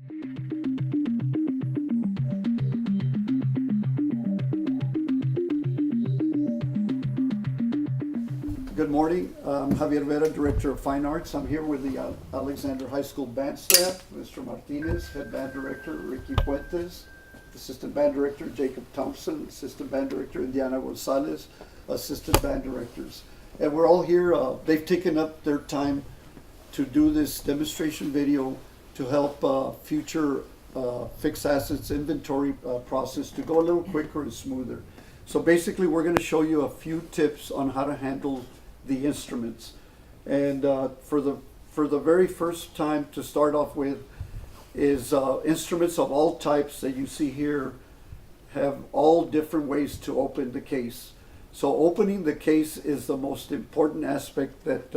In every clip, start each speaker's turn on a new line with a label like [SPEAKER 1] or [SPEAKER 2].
[SPEAKER 1] Good morning. I'm Javier Vera, Director of Fine Arts. I'm here with the Alexander High School band staff, Mr. Martinez, Head Band Director Ricky Puentes, Assistant Band Director Jacob Thompson, Assistant Band Director Indiana Gonzalez, Assistant Band Directors. And we're all here. They've taken up their time to do this demonstration video to help future fixed assets inventory process to go a little quicker and smoother. So basically, we're going to show you a few tips on how to handle the instruments. And for the very first time to start off with is instruments of all types that you see here have all different ways to open the case. So opening the case is the most important aspect that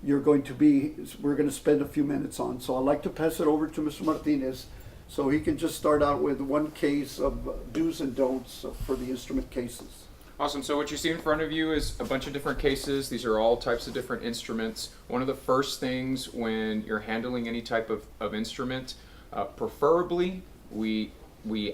[SPEAKER 1] we're going to spend a few minutes on. So I'd like to pass it over to Mr. Martinez so he can just start out with one case of do's and don'ts for the instrument cases.
[SPEAKER 2] Awesome. So what you see in front of you is a bunch of different cases. These are all types of different instruments. One of the first things when you're handling any type of instrument, preferably we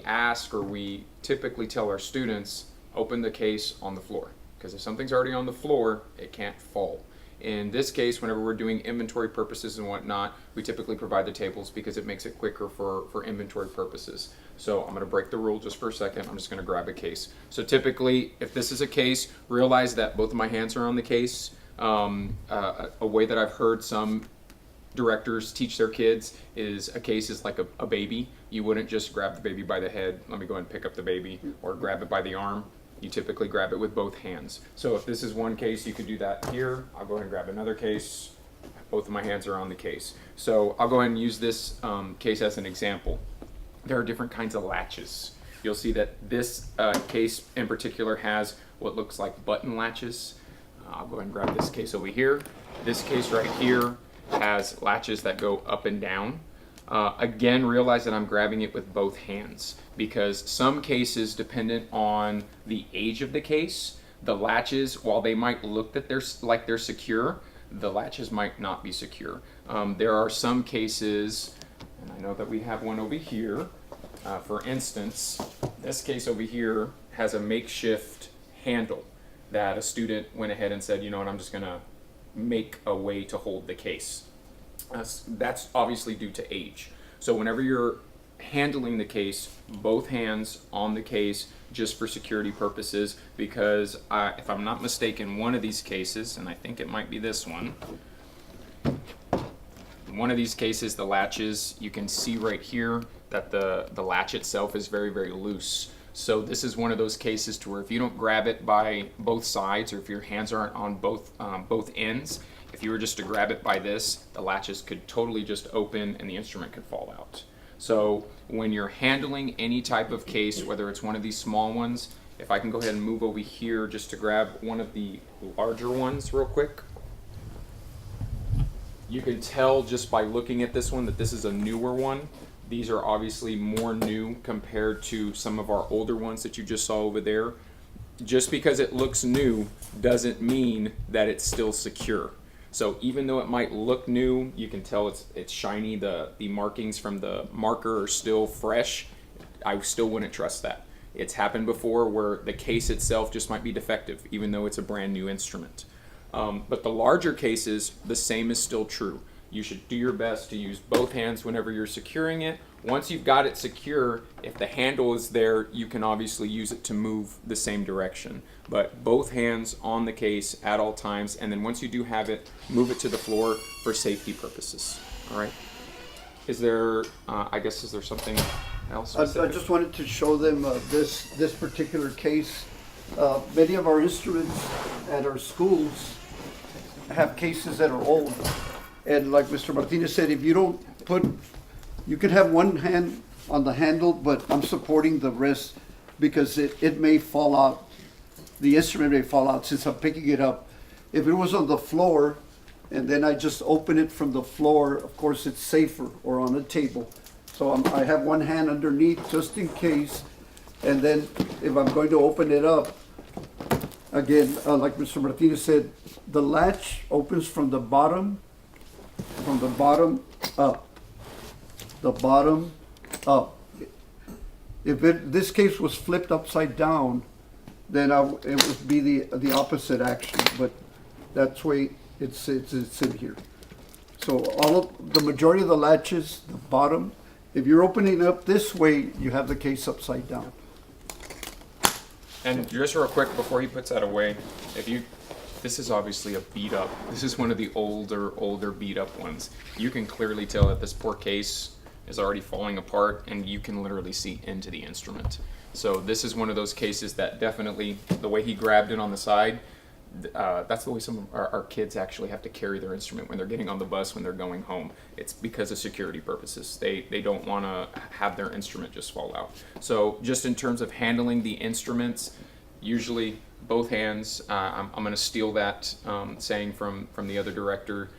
[SPEAKER 2] ask, or we typically tell our students, open the case on the floor. Because if something's already on the floor, it can't fall. In this case, whenever we're doing inventory purposes and whatnot, we typically provide the tables because it makes it quicker for inventory purposes. So I'm going to break the rule just for a second. I'm just going to grab a case. So typically, if this is a case, realize that both of my hands are on the case. A way that I've heard some directors teach their kids is a case is like a baby. You wouldn't just grab the baby by the head. Let me go ahead and pick up the baby, or grab it by the arm. You typically grab it with both hands. So if this is one case, you could do that here. I'll go ahead and grab another case. Both of my hands are on the case. So I'll go ahead and use this case as an example. There are different kinds of latches. You'll see that this case in particular has what looks like button latches. I'll go ahead and grab this case over here. This case right here has latches that go up and down. Again, realize that I'm grabbing it with both hands, because some cases, dependent on the age of the case, the latches, while they might look that they're secure, the latches might not be secure. There are some cases, and I know that we have one over here. For instance, this case over here has a makeshift handle that a student went ahead and said, you know what, I'm just going to make a way to hold the case. That's obviously due to age. So whenever you're handling the case, both hands on the case, just for security purposes, because if I'm not mistaken, one of these cases, and I think it might be this one, one of these cases, the latches, you can see right here that the latch itself is very, very loose. So this is one of those cases to where if you don't grab it by both sides, or if your hands aren't on both ends, if you were just to grab it by this, the latches could totally just open and the instrument could fall out. So when you're handling any type of case, whether it's one of these small ones, if I can go ahead and move over here just to grab one of the larger ones real quick. You can tell just by looking at this one that this is a newer one. These are obviously more new compared to some of our older ones that you just saw over there. Just because it looks new doesn't mean that it's still secure. So even though it might look new, you can tell it's shiny, the markings from the marker are still fresh. I still wouldn't trust that. It's happened before where the case itself just might be defective, even though it's a brand new instrument. But the larger cases, the same is still true. You should do your best to use both hands whenever you're securing it. Once you've got it secure, if the handle is there, you can obviously use it to move the same direction. But both hands on the case at all times, and then once you do have it, move it to the floor for safety purposes. All right. Is there, is there something else?
[SPEAKER 1] I just wanted to show them this particular case. Many of our instruments at our schools have cases that are old. And like Mr. Martinez said, if you don't put, you can have one hand on the handle, but I'm supporting the wrist because it may fall out. The instrument may fall out since I'm picking it up. If it was on the floor and then I just open it from the floor, of course it's safer, or on a table. So I have one hand underneath just in case. And then if I'm going to open it up, again, like Mr. Martinez said, the latch opens from the bottom up. the bottom up. If this case was flipped upside down, then it would be the opposite action, but that's way it's in here. So the majority of the latches, the bottom, if you're opening up this way, you have the case upside down.
[SPEAKER 2] And just real quick before he puts that away, this is obviously a beat up. This is one of the older beat up ones. You can clearly tell that this poor case is already falling apart, and you can literally see into the instrument. So this is one of those cases that definitely, the way he grabbed it on the side, that's the way some of our kids actually have to carry their instrument when they're getting on the bus, when they're going home. It's because of security purposes. They don't want to have their instrument just fall out. So just in terms of handling the instruments, usually both hands. I'm going to steal that saying from the other director.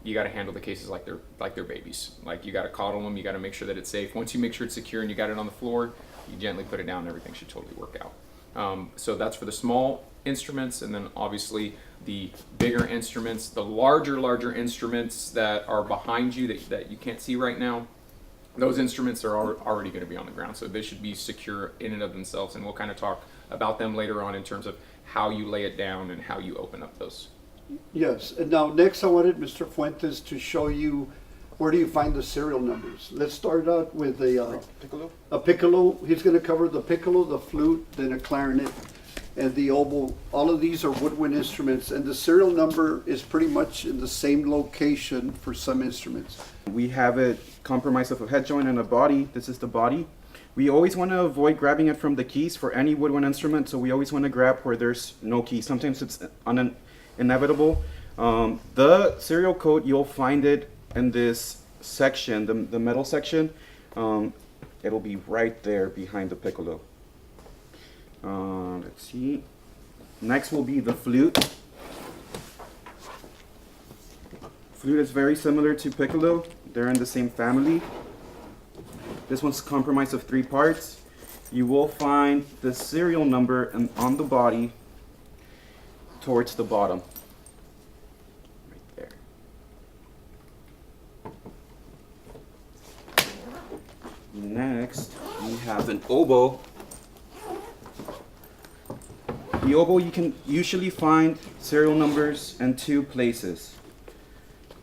[SPEAKER 2] You got to handle the cases like they're babies. Like, you got to coddle them. You got to make sure that it's safe. Once you make sure it's secure and you got it on the floor, you gently put it down and everything should totally work out. So that's for the small instruments, and then obviously the bigger instruments, the larger instruments that are behind you that you can't see right now. Those instruments are already going to be on the ground, so they should be secure in and of themselves, and we'll kind of talk about them later on in terms of how you lay it down and how you open up those.
[SPEAKER 1] Yes, and now next I wanted Mr. Fuentes to show you where do you find the serial numbers. Let's start out with
[SPEAKER 3] Piccolo?
[SPEAKER 1] a piccolo. He's going to cover the piccolo, the flute, then a clarinet, and the oboe. All of these are woodwind instruments, and the serial number is pretty much in the same location for some instruments.
[SPEAKER 3] We have it comprised of a head joint and a body. This is the body. We always want to avoid grabbing it from the keys for any woodwind instrument, so we always want to grab where there's no keys. Sometimes it's inevitable. The serial code, you'll find it in this section, the metal section. It'll be right there behind the piccolo. Let's see. Next will be the flute. Flute is very similar to piccolo. They're in the same family. This one's comprised of 3 parts. You will find the serial number on the body towards the bottom. Right there. Next, we have an oboe. The oboe, you can usually find serial numbers in 2 places.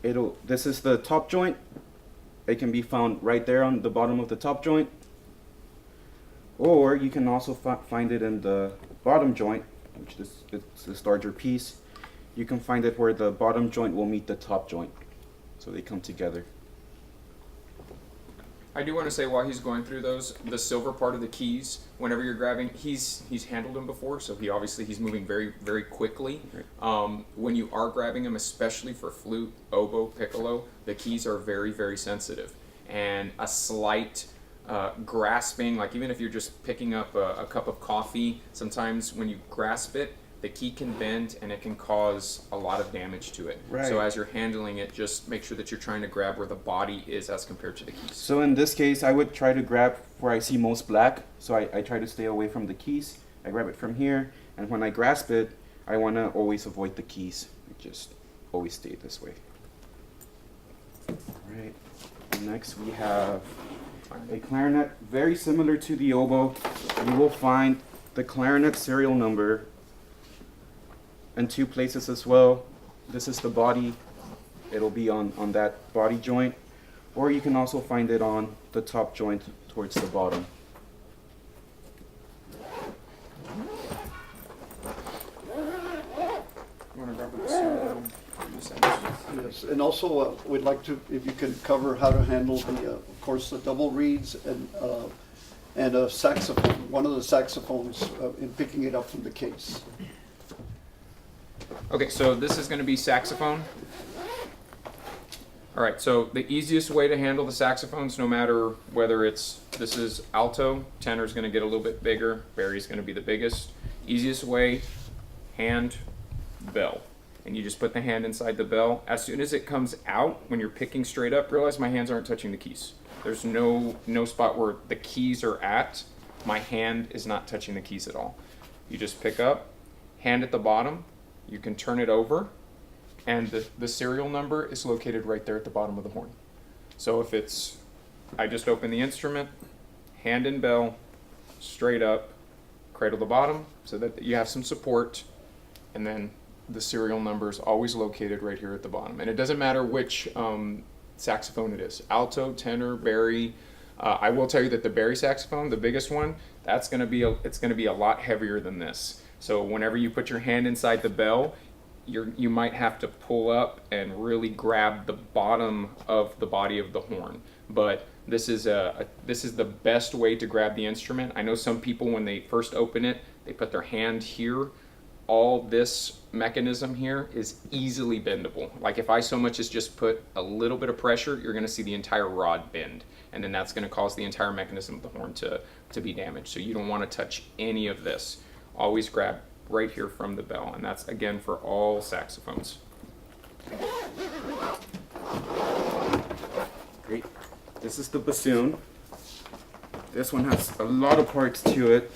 [SPEAKER 3] This is the top joint. It can be found right there on the bottom of the top joint. Or you can also find it in the bottom joint, which is this larger piece. You can find it where the bottom joint will meet the top joint. So they come together.
[SPEAKER 2] I do want to say, while he's going through those, the silver part of the keys, whenever you're grabbing, he's handled them before, so he's moving very, very quickly. Right. When you are grabbing them, especially for flute, oboe, piccolo, the keys are very, very sensitive. And a slight grasping, like even if you're just picking up a cup of coffee, sometimes when you grasp it, the key can bend and it can cause a lot of damage to it. Right. So as you're handling it, just make sure that you're trying to grab where the body is as compared to the keys.
[SPEAKER 3] So in this case, I would try to grab where I see most black. So I try to stay away from the keys. I grab it from here, and when I grasp it, I want to always avoid the keys. I just always stay this way. Right. Next we have a clarinet, very similar to the oboe. You will find the clarinet serial number in 2 places as well. This is the body. It'll be on that body joint, or you can also find it on the top joint towards the bottom.
[SPEAKER 1] Yes, and also we'd like to, if you can cover how to handle of course, the double reeds and a saxophone, one of the saxophones in picking it up from the case.
[SPEAKER 2] Okay, so this is going to be saxophone. All right, so the easiest way to handle the saxophones, no matter whether this is alto, tenor is going to get a little bit bigger, bary's going to be the biggest. Easiest way, hand, bell. And you just put the hand inside the bell. As soon as it comes out, when you're picking straight up, realize my hands aren't touching the keys. There's no spot where the keys are at. My hand is not touching the keys at all. You just pick up, hand at the bottom. You can turn it over, and the serial number is located right there at the bottom of the horn. So if it's I just open the instrument, hand and bell, straight up, cradle to bottom, so that you have some support, and then the serial number is always located right here at the bottom. And it doesn't matter which saxophone it is, alto, tenor, bari. I will tell you that the bari saxophone, the biggest one, it's going to be a lot heavier than this. So whenever you put your hand inside the bell, you might have to pull up and really grab the bottom of the body of the horn. But this is the best way to grab the instrument. I know some people, when they first open it, they put their hand here. All this mechanism here is easily bendable. Like if I so much as just put a little bit of pressure, you're going to see the entire rod bend, and then that's going to cause the entire mechanism of the horn to be damaged. So you don't want to touch any of this. Always grab right here from the bell, and that's again for all saxophones.
[SPEAKER 3] Great. This is the bassoon. This one has a lot of parts to it.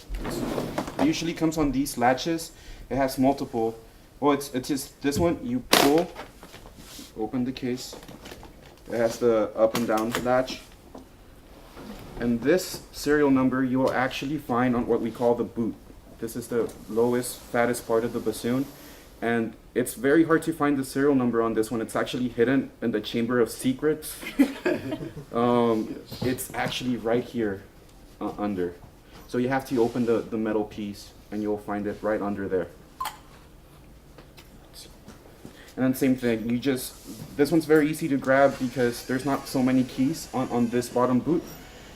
[SPEAKER 3] It usually comes on these latches. It has multiple. Well, it's just this one. You pull, open the case. It has the up and down latch. And this serial number you will actually find on what we call the boot. This is the lowest, fattest part of the bassoon. And it's very hard to find the serial number on this one. It's actually hidden in the chamber of secrets. It's actually right here under. So you have to open the metal piece and you'll find it right under there. And then same thing, this one's very easy to grab because there's not so many keys on this bottom boot.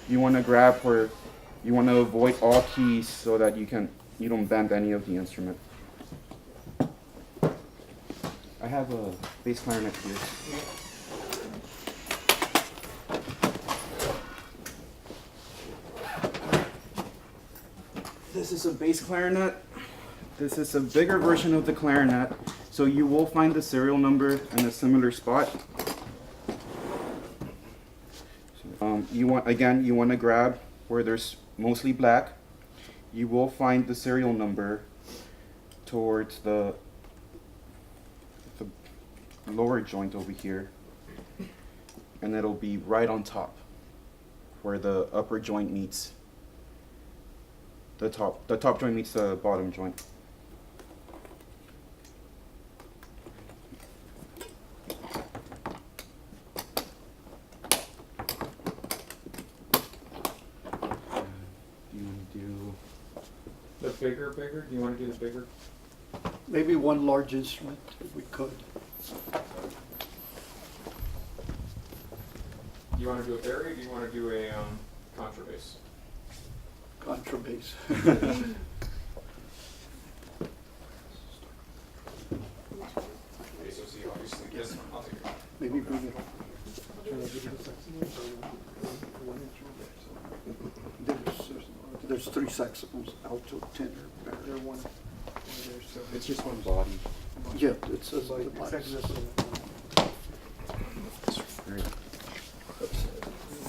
[SPEAKER 3] You want to grab where you want to avoid all keys so that you don't bend any of the instrument. I have a bass clarinet here. This is a bass clarinet. This is a bigger version of the clarinet, so you will find the serial number in a similar spot. You want to grab where there's mostly black. You will find the serial number towards the lower joint over here, and it'll be right on top where the upper joint meets the top joint meets the bottom joint. Do you want to do
[SPEAKER 2] The bigger? Do you want to do the bigger?
[SPEAKER 1] Maybe one large instrument, if we could.
[SPEAKER 2] Do you want to do a bari, or do you want to do a contrabass?
[SPEAKER 1] Contrabass.
[SPEAKER 2] Okay, so see, obviously this one, I'll take it.
[SPEAKER 1] Maybe bring it. There's three saxophones, alto, tenor, bari.
[SPEAKER 3] it's just one body.
[SPEAKER 1] Yeah, it says the bodies.
[SPEAKER 3] Great.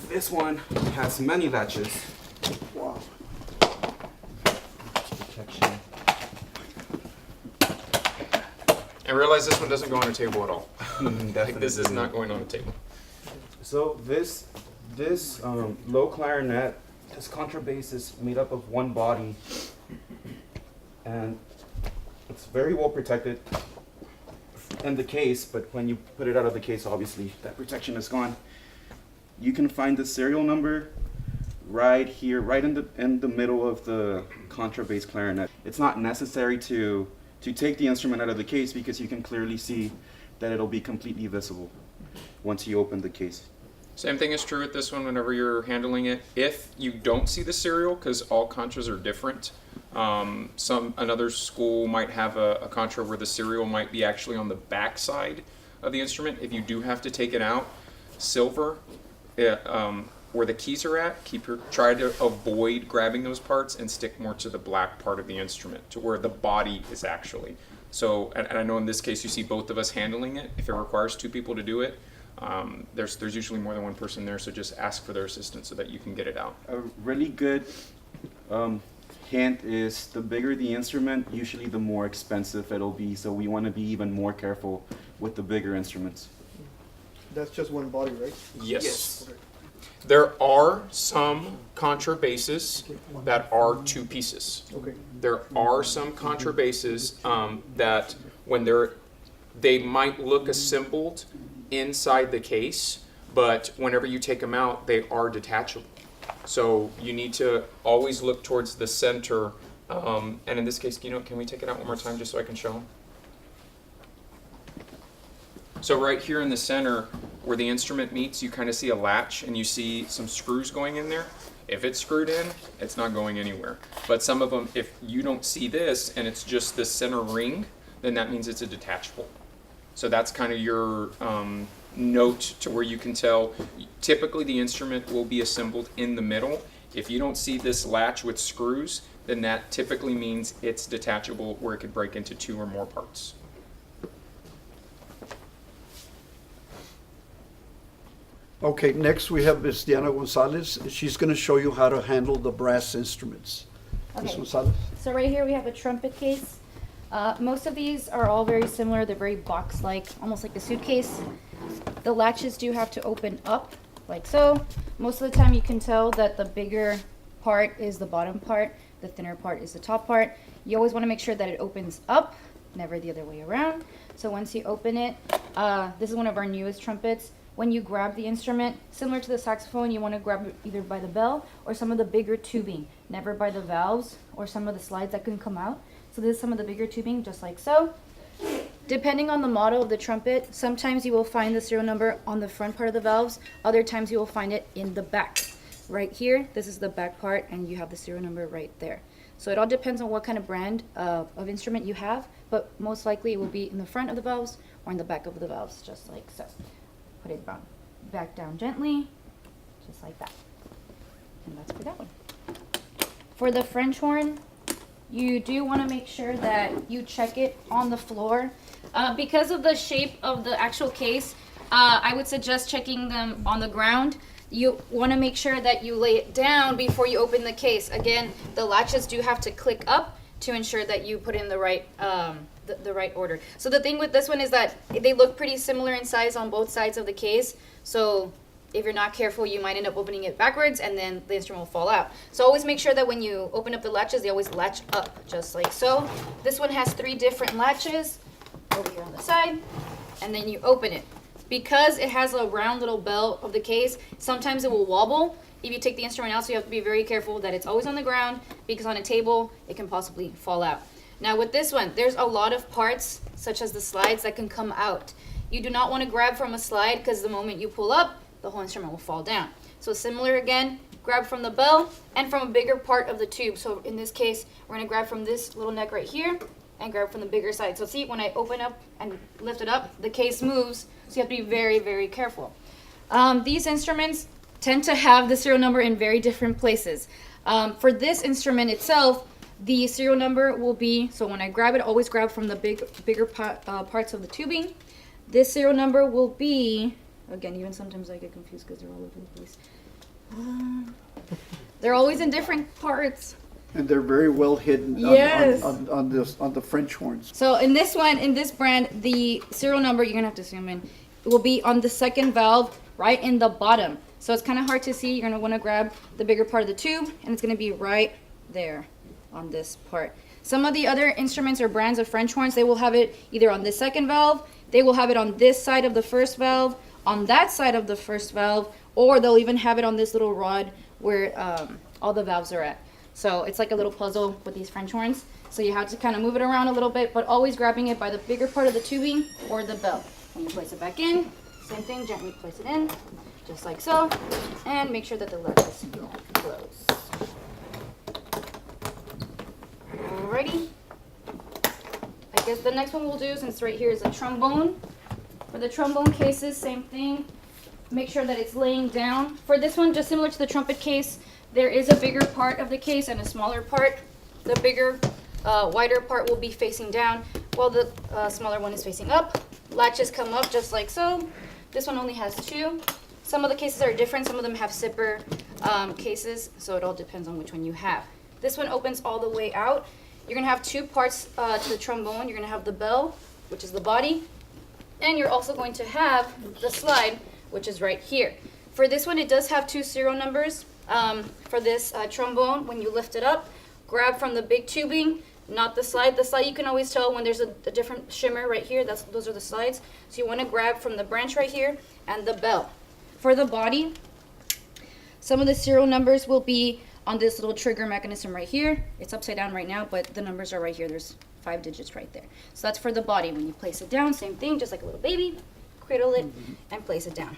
[SPEAKER 3] This one has many latches.
[SPEAKER 1] Wow.
[SPEAKER 3] Protection.
[SPEAKER 2] And realize this one doesn't go on a table at all. Like, this is not going on a table.
[SPEAKER 3] So this low clarinet, this contrabass is made up of one body, and it's very well protected in the case, but when you put it out of the case, obviously that protection is gone. You can find the serial number right here, right in the middle of the contrabass clarinet. It's not necessary to take the instrument out of the case because you can clearly see that it'll be completely visible once you open the case.
[SPEAKER 2] Same thing is true with this one whenever you're handling it. If you don't see the serial, because all contras are different, another school might have a contra where the serial might be actually on the back side of the instrument. If you do have to take it out, silver, where the keys are at, try to avoid grabbing those parts and stick more to the black part of the instrument, to where the body is actually. So, and I know in this case you see both of us handling it. If it requires two people to do it, there's usually more than one person there, so just ask for their assistance so that you can get it out.
[SPEAKER 3] A really good hint is the bigger the instrument, usually the more expensive it'll be, so we want to be even more careful with the bigger instruments.
[SPEAKER 4] That's just one body, right?
[SPEAKER 2] Yes.
[SPEAKER 4] Okay.
[SPEAKER 2] There are some contrabasses that are two pieces.
[SPEAKER 1] Okay.
[SPEAKER 2] There are some contrabasses that when they might look assembled inside the case, but whenever you take them out, they are detachable. So you need to always look towards the center. And in this case, can we take it out one more time just so I can show them? So right here in the center where the instrument meets, you kind of see a latch and you see some screws going in there. If it's screwed in, it's not going anywhere. But some of them, if you don't see this and it's just the center ring, then that means it's a detachable. So that's kind of your note to where you can tell. Typically the instrument will be assembled in the middle. If you don't see this latch with screws, then that typically means it's detachable where it could break into two or more parts.
[SPEAKER 1] Okay, next we have Ms. Diana Gonzalez. She's going to show you how to handle the brass instruments. Ms.
[SPEAKER 4] Okay.
[SPEAKER 1] Gonzalez?
[SPEAKER 4] So right here we have a trumpet case. Most of these are all very similar. They're very box-like, almost like a suitcase. The latches do have to open up, like so. Most of the time you can tell that the bigger part is the bottom part, the thinner part is the top part. You always want to make sure that it opens up, never the other way around. So once you open it, this is one of our newest trumpets. When you grab the instrument, similar to the saxophone, you want to grab it either by the bell or some of the bigger tubing, never by the valves or some of the slides that can come out. So this is some of the bigger tubing, just like so. Depending on the model of the trumpet, sometimes you will find the serial number on the front part of the valves. Other times you will find it in the back. Right here, this is the back part, and you have the serial number right there. So it all depends on what kind of brand of instrument you have, but most likely it will be in the front of the valves or in the back of the valves, just like so. Put it back down gently, just like that. And that's for that one. For the French horn, you do want to make sure that you check it on the floor. Because of the shape of the actual case, I would suggest checking them on the ground. You want to make sure that you lay it down before you open the case. Again, the latches do have to click up to ensure that you put in the right the right order. So the thing with this one is that they look pretty similar in size on both sides of the case. So if you're not careful, you might end up opening it backwards and then the instrument will fall out. So always make sure that when you open up the latches, they always latch up, just like so. This one has 3 different latches over here on the side, and then you open it. Because it has a round little bell of the case, sometimes it will wobble if you take the instrument out, so you have to be very careful that it's always on the ground, because on a table, it can possibly fall out. Now with this one, there's a lot of parts, such as the slides, that can come out. You do not want to grab from a slide, because the moment you pull up, the whole instrument will fall down. So similar again, grab from the bell and from a bigger part of the tube. So in this case, we're going to grab from this little neck right here and grab from the bigger side. So see, when I open up and lift it up, the case moves, so you have to be very, very careful. These instruments tend to have the serial number in very different places. For this instrument itself, the serial number will be, so when I grab it, always grab from the bigger parts of the tubing. This serial number will be, again, even sometimes I get confused because they're all over the place. They're always in different parts.
[SPEAKER 1] And they're very well hidden
[SPEAKER 4] Yes.
[SPEAKER 1] on the French horns.
[SPEAKER 4] So in this one, in this brand, the serial number, you're gonna have to zoom in, it will be on the second valve right in the bottom. So it's kind of hard to see. You're gonna wanna grab the bigger part of the tube, and it's gonna be right there on this part. Some of the other instruments or brands of French horns, they will have it either on this second valve, they will have it on this side of the first valve, on that side of the first valve, or they'll even have it on this little rod where all the valves are at. So it's like a little puzzle with these French horns. So you have to kind of move it around a little bit, but always grabbing it by the bigger part of the tubing or the bell. When you place it back in, same thing, gently place it in, just like so, and make sure that the latch is closed. Alrighty. I guess the next one we'll do, since right here is a trombone. For the trombone cases, same thing. Make sure that it's laying down. For this one, just similar to the trumpet case, there is a bigger part of the case and a smaller part. The bigger, wider part will be facing down, while the smaller one is facing up. Latches come up just like so. This one only has 2. Some of the cases are different. Some of them have zipper cases, so it all depends on which one you have. This one opens all the way out. You're gonna have 2 parts to the trombone. You're gonna have the bell, which is the body, and you're also going to have the slide, which is right here. For this one, it does have 2 serial numbers. For this trombone, when you lift it up, grab from the big tubing, not the slide. The slide you can always tell when there's a different shimmer right here. Those are the slides. So you want to grab from the branch right here and the bell. For the body, some of the serial numbers will be on this little trigger mechanism right here. It's upside down right now, but the numbers are right here. There's 5 digits right there. So that's for the body. When you place it down, same thing, just like a little baby. Cradle it and place it down,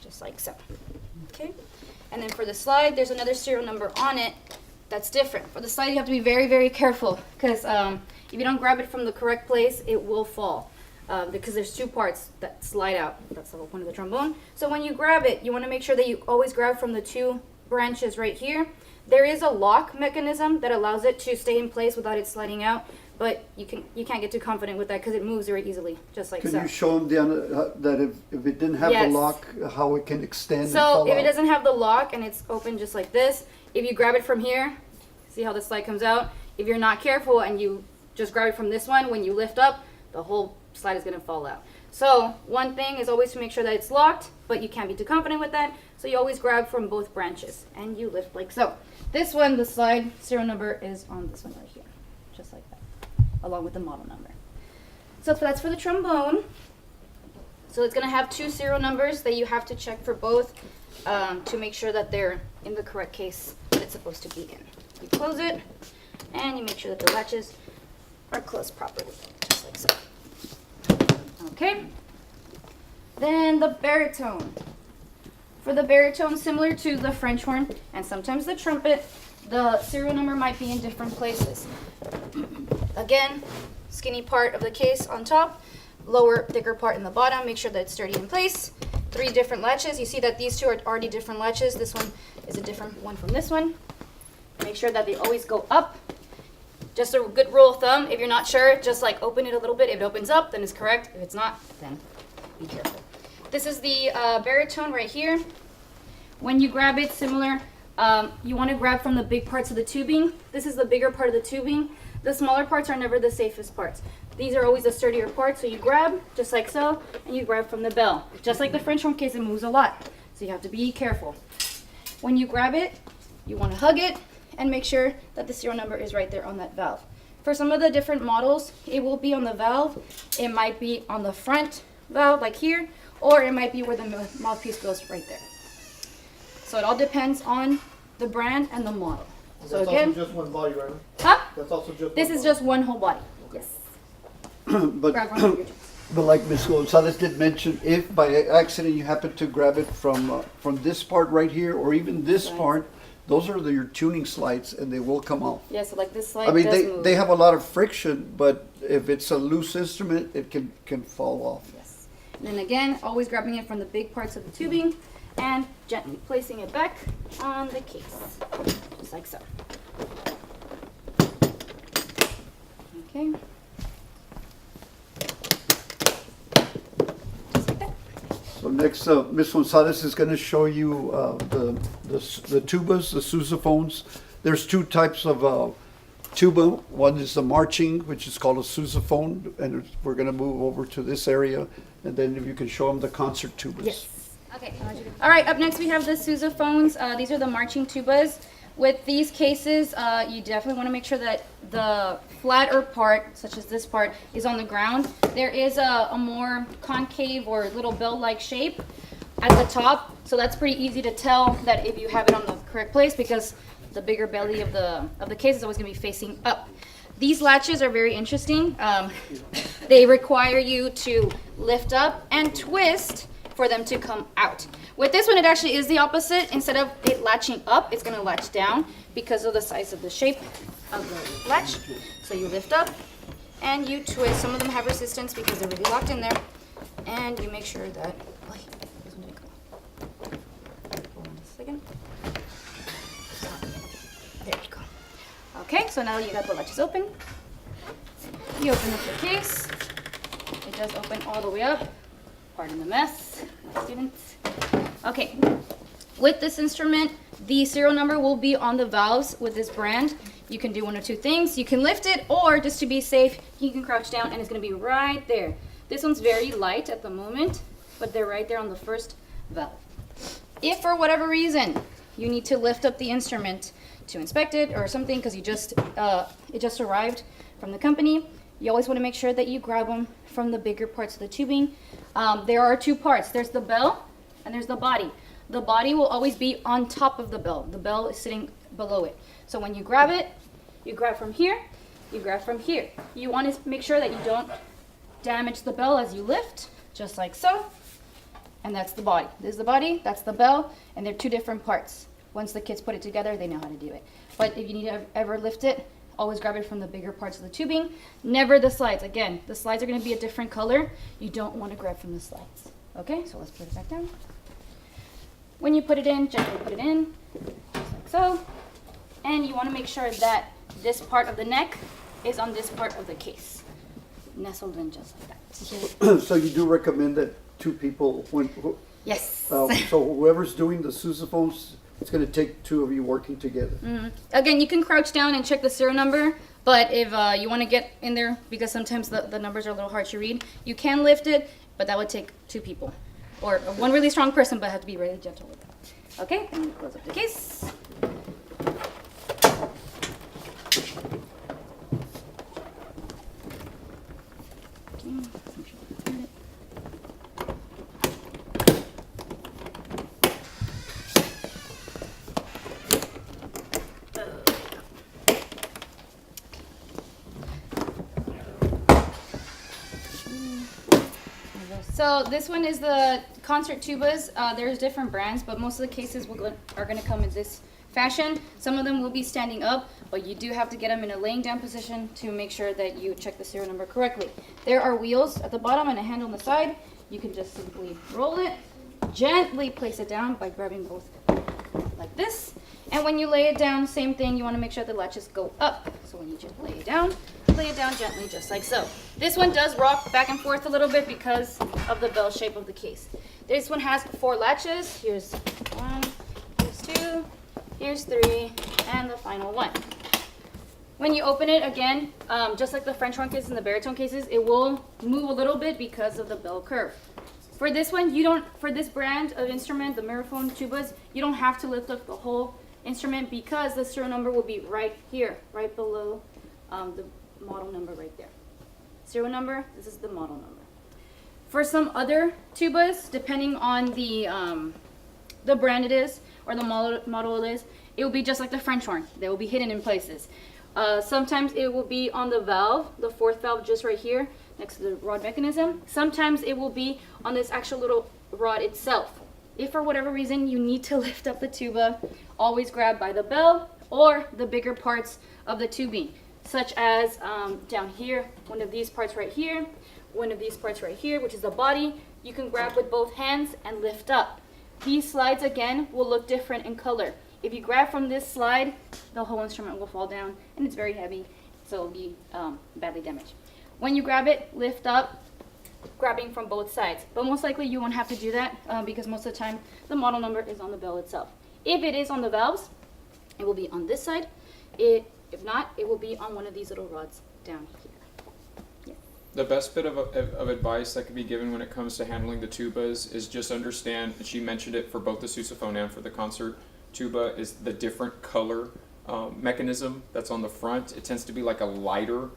[SPEAKER 4] just like so. Okay. And then for the slide, there's another serial number on it that's different. For the slide, you have to be very, very careful because if you don't grab it from the correct place, it will fall because there's 2 parts that slide out. That's the whole point of the trombone. So when you grab it, you want to make sure that you always grab from the 2 branches right here. There is a lock mechanism that allows it to stay in place without it sliding out, but you can't get too confident with that because it moves very easily, just like
[SPEAKER 1] Can
[SPEAKER 4] so.
[SPEAKER 1] you show them, Diana, that if it didn't have the
[SPEAKER 4] Yes.
[SPEAKER 1] lock, how it can extend and
[SPEAKER 4] So
[SPEAKER 1] fall
[SPEAKER 4] if it
[SPEAKER 1] out?
[SPEAKER 4] doesn't have the lock and it's open just like this, if you grab it from here, see how the slide comes out? If you're not careful and you just grab it from this one, when you lift up, the whole slide is going to fall out. So one thing is always to make sure that it's locked, but you can't be too confident with that. So you always grab from both branches and you lift like so. This one, the slide serial number is on this one right here, just like that, along with the model number. So that's for the trombone. So it's going to have 2 serial numbers that you have to check for both to make sure that they're in the correct case that it's supposed to be in. You close it and you make sure that the latches are closed properly, just like so. Okay. Then the baritone. For the baritone, similar to the French horn and sometimes the trumpet, the serial number might be in different places. Again, skinny part of the case on top, lower, thicker part in the bottom. Make sure that it's sturdy in place. 3 different latches. You see that these 2 are already different latches. This one is a different one from this one. Make sure that they always go up. Just a good rule of thumb, if you're not sure, just like open it a little bit. If it opens up, then it's correct. If it's not, then be careful. This is the baritone right here. When you grab it, similar, you want to grab from the big parts of the tubing. This is the bigger part of the tubing. The smaller parts are never the safest parts. These are always the sturdier parts, so you grab, just like so, and you grab from the bell. Just like the French horn case, it moves a lot, so you have to be careful. When you grab it, you want to hug it, and make sure that the serial number is right there on that valve. For some of the different models, it will be on the valve. It might be on the front valve, like here, or it might be where the mouthpiece goes right there. So it all depends on the brand and the model. So
[SPEAKER 5] That's
[SPEAKER 4] again,
[SPEAKER 5] also just one body, right?
[SPEAKER 4] huh?
[SPEAKER 5] That's also just
[SPEAKER 4] This
[SPEAKER 5] one
[SPEAKER 4] is
[SPEAKER 5] body.
[SPEAKER 4] just one whole body. Yes.
[SPEAKER 1] But,
[SPEAKER 4] Grab one of your joints.
[SPEAKER 1] but like Ms. Gonzalez did mention, if by accident you happen to grab it from this part right here, or even this
[SPEAKER 4] Right.
[SPEAKER 1] part, those are your tuning slides and they will come off.
[SPEAKER 4] Yeah, so like this slide
[SPEAKER 1] I mean,
[SPEAKER 4] does move.
[SPEAKER 1] they have a lot of friction, but if it's a loose instrument, it can fall off.
[SPEAKER 4] Yes. And then again, always grabbing it from the big parts of the tubing and gently placing it back on the case, just like so. Okay. Just like that.
[SPEAKER 1] So next, Ms. Gonzalez is going to show you the tubas, the sousaphones. There's 2 types of tuba. One is the marching, which is called a sousaphone, and we're going to move over to this area. And then if you can show them the concert tubas.
[SPEAKER 4] Yes. Okay. All right. Up next, we have the sousaphones. These are the marching tubas. With these cases, you definitely want to make sure that the flatter part, such as this part, is on the ground. There is a more concave or little bell-like shape at the top, so that's pretty easy to tell that if you have it on the correct place, because the bigger belly of the case is always going to be facing up. These latches are very interesting. They require you to lift up and twist for them to come out. With this one, it actually is the opposite. Instead of it latching up, it's going to latch down because of the size of the shape of the latch. So you lift up and you twist. Some of them have resistance because they're really locked in there. And you make sure that, oh, this one didn't come out. Hold on a second. There you go. Okay, so now you got the latches open. You open up the case. It does open all the way up. Pardon the mess, my students. Okay, with this instrument, the serial number will be on the valves with this brand. You can do one of 2 things. You can lift it, or just to be safe, you can crouch down and it's gonna be right there. This one's very light at the moment, but they're right there on the first valve. If for whatever reason you need to lift up the instrument to inspect it or something because it just arrived from the company, you always want to make sure that you grab them from the bigger parts of the tubing. There are two parts. There's the bell and there's the body. The body will always be on top of the bell. The bell is sitting below it. So when you grab it, you grab from here, you grab from here. You want to make sure that you don't damage the bell as you lift, just like so. And that's the body. This is the body, that's the bell, and they're two different parts. Once the kids put it together, they know how to do it. But if you need to ever lift it, always grab it from the bigger parts of the tubing. Never the slides. Again, the slides are going to be a different color. You don't want to grab from the slides. Okay, so let's put it back down. When you put it in, gently put it in, just like so. And you want to make sure that this part of the neck is on this part of the case. Nestled in just like that.
[SPEAKER 1] So you do recommend that two people,
[SPEAKER 4] Yes.
[SPEAKER 1] so whoever's doing the sousaphones, it's going to take two of you working together.
[SPEAKER 4] Again, you can crouch down and check the serial number, but if you want to get in there, because sometimes the numbers are a little hard to read, you can lift it, but that would take two people. Or one really strong person, but have to be really gentle with it. Okay, and you close up the case. So this one is the concert tubas. There's different brands, but most of the cases are going to come in this fashion. Some of them will be standing up, but you do have to get them in a laying down position to make sure that you check the serial number correctly. There are wheels at the bottom and a handle on the side. You can just simply roll it, gently place it down by grabbing both like this. And when you lay it down, same thing, you want to make sure the latches go up. So when you just lay it down gently, just like so. This one does rock back and forth a little bit because of the bell shape of the case. This one has 4 latches. Here's 1, here's 2, here's 3, and the final one. When you open it, again, just like the French horn cases and the baritone cases, it will move a little bit because of the bell curve. For this one, for this brand of instrument, the Miraphone tubas, you don't have to lift up the whole instrument because the serial number will be right here, right below the model number right there. Serial number, this is the model number. For some other tubas, depending on the brand it is or the model it is, it will be just like the French horn. They will be hidden in places. Sometimes it will be on the valve, the 4th valve just right here next to the rod mechanism. Sometimes it will be on this actual little rod itself. If for whatever reason you need to lift up the tuba, always grab by the bell or the bigger parts of the tubing, such as down here, one of these parts right here, one of these parts right here, which is the body. You can grab with both hands and lift up. These slides, again, will look different in color. If you grab from this slide, the whole instrument will fall down, and it's very heavy, so it'll be badly damaged. When you grab it, lift up, grabbing from both sides. But most likely you won't have to do that because most of the time the model number is on the bell itself. If it is on the valves, it will be on this side. If not, it will be on one of these little rods down here. Yeah.
[SPEAKER 2] The best bit of advice that could be given when it comes to handling the tubas is just understand, and she mentioned it for both the sousaphone and for the concert tuba, is the different color mechanism that's on the front. It tends to be like a lighter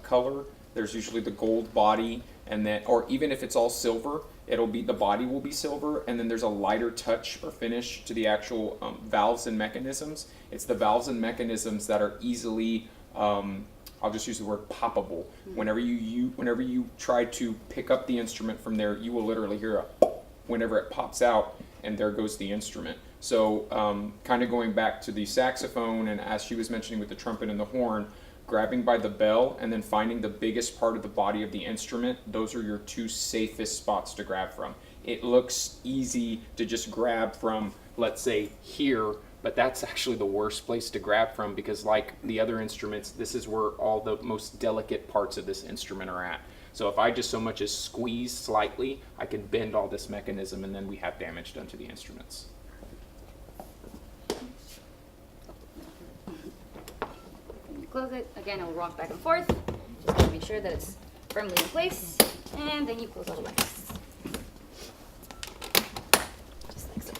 [SPEAKER 2] color. There's usually the gold body, and then, or even if it's all silver, it'll be, the body will be silver, and then there's a lighter touch or finish to the actual valves and mechanisms. It's the valves and mechanisms that are easily, I'll just use the word poppable. Whenever you try to pick up the instrument from there, you will literally hear a whenever it pops out, and there goes the instrument. So kind of going back to the saxophone, and as she was mentioning with the trumpet and the horn, grabbing by the bell and then finding the biggest part of the body of the instrument, those are your 2 safest spots to grab from. It looks easy to just grab from, let's say, here, but that's actually the worst place to grab from because like the other instruments, this is where all the most delicate parts of this instrument are at. So if I just so much as squeeze slightly, I can bend all this mechanism and then we have damage done to the instruments.
[SPEAKER 4] Close it. Again, it will rock back and forth. Just to make sure that it's firmly in place. And then you close all the legs. Just like so.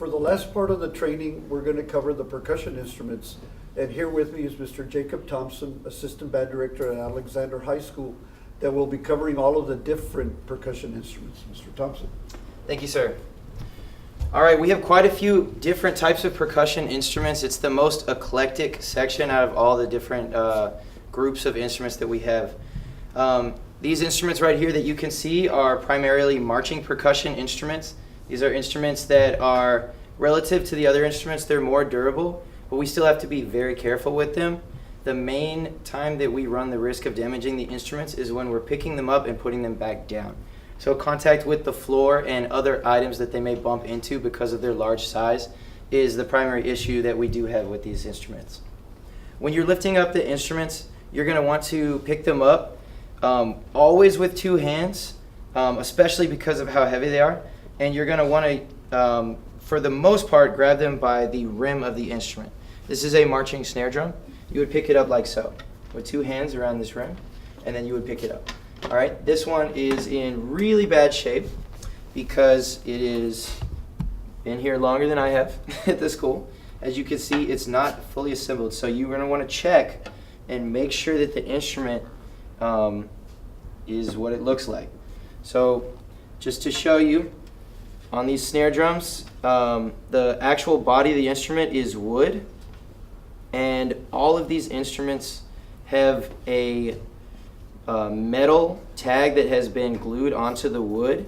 [SPEAKER 1] For the last part of the training, we're going to cover the percussion instruments. And here with me is Mr. Jacob Thompson, Assistant Band Director at Alexander High School, that will be covering all of the different percussion instruments. Mr. Thompson.
[SPEAKER 5] Thank you, sir. All right, we have quite a few different types of percussion instruments. It's the most eclectic section out of all the different groups of instruments that we have. These instruments right here that you can see are primarily marching percussion instruments. These are instruments that are relative to the other instruments, they're more durable, but we still have to be very careful with them. The main time that we run the risk of damaging the instruments is when we're picking them up and putting them back down. So contact with the floor and other items that they may bump into because of their large size is the primary issue that we do have with these instruments. When you're lifting up the instruments, you're going to want to pick them up always with two hands, especially because of how heavy they are. And you're going to want to, for the most part, grab them by the rim of the instrument. This is a marching snare drum. You would pick it up like so, with two hands around this rim, and then you would pick it up. All right, this one is in really bad shape because it has been here longer than I have at the school. As you can see, it's not fully assembled. So you're going to want to check and make sure that the instrument is what it looks like. So just to show you, on these snare drums, the actual body of the instrument is wood, and all of these instruments have a metal tag that has been glued onto the wood,